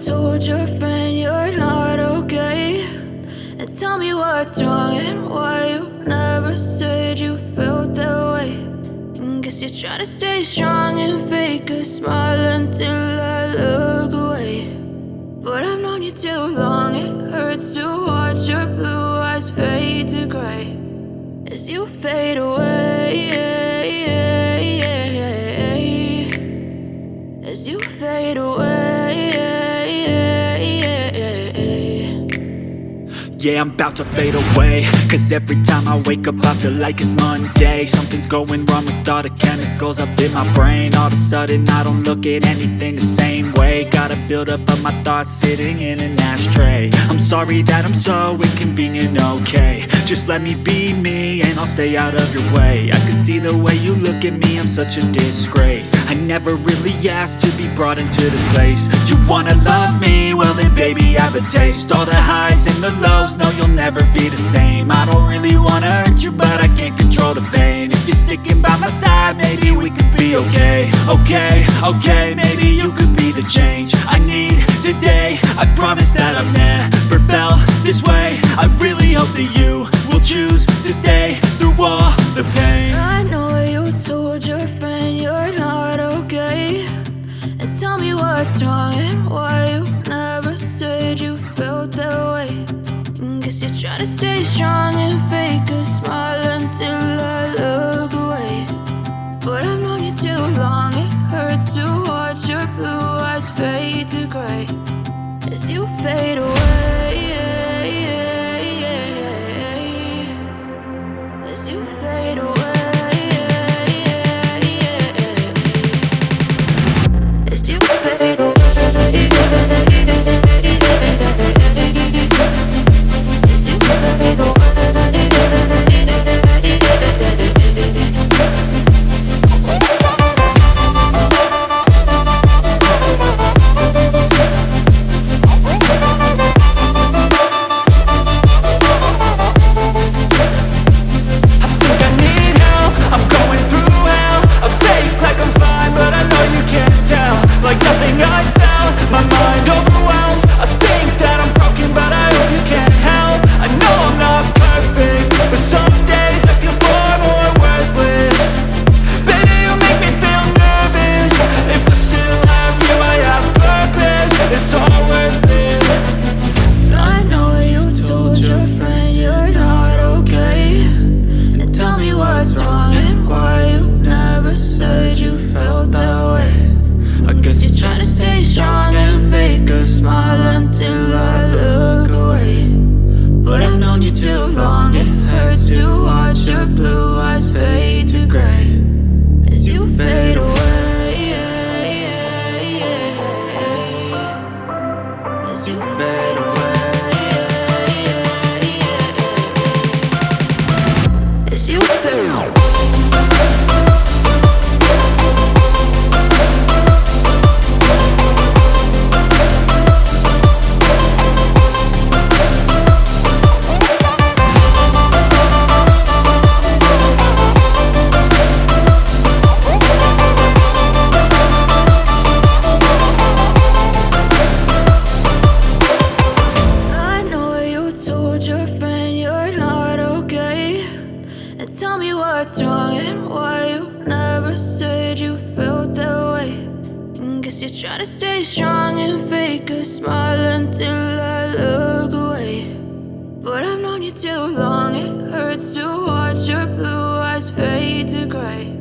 told your friend you're not okay, and tell me what's wrong and why you never said you felt that way. And guess you're trying to stay strong and fake a smile until I look away. But I've known you too long, it hurts to watch your blue eyes fade to gray as you fade away, as you fade away. Yeah, I'm about to fade away, cause every time I wake up I feel like it's Monday. Something's going wrong with all the chemicals up in my brain. All of a sudden I don't look at anything the same way. Gotta build up of my thoughts sitting in an ashtray. I'm sorry that I'm so inconvenient, okay. Just let me be me and I'll stay out of your way. I can see the way you look at me, I'm such a disgrace. I never really asked to be brought into this place. You wanna love me? Well then baby I have a taste. All the highs and the lows, no you'll never be the same. I don't really wanna hurt you but I can't control the pain. If you're sticking by my side maybe we could be okay. Okay, maybe you could be the change I need today. I promise that I've never felt this way. I really hope that you will choose to stay through all the pain. I know you told your friend you're not okay, and tell me what's wrong and why you never said you felt that way. And guess you're trying to stay strong and fake a smile until I look away. But I've known you too long, it hurts to watch your blue eyes fade to gray as you fade away, as you fade away, as you fade away. Like nothing I felt, my mind overwhelmed. I think that I'm broken, but I hope you can't help. I know I'm not perfect, but some days I feel far more worthless. Baby, you make me feel nervous. If I still have you, I have purpose. It's all worth it. I know you told your friend you're not okay, and tell me what's wrong and why you never said you felt that way. I guess you're trying to stay strong and fake a smile until I look away. But I've known you too long, it hurts to watch your blue eyes fade to gray as you fade away, as you fade away, as you fade away. Your friend you're not okay, and tell me what's wrong and why you never said you felt that way. And guess you're trying to stay strong and fake a smile until I look away. But I've known you too long, it hurts to watch your blue eyes fade to gray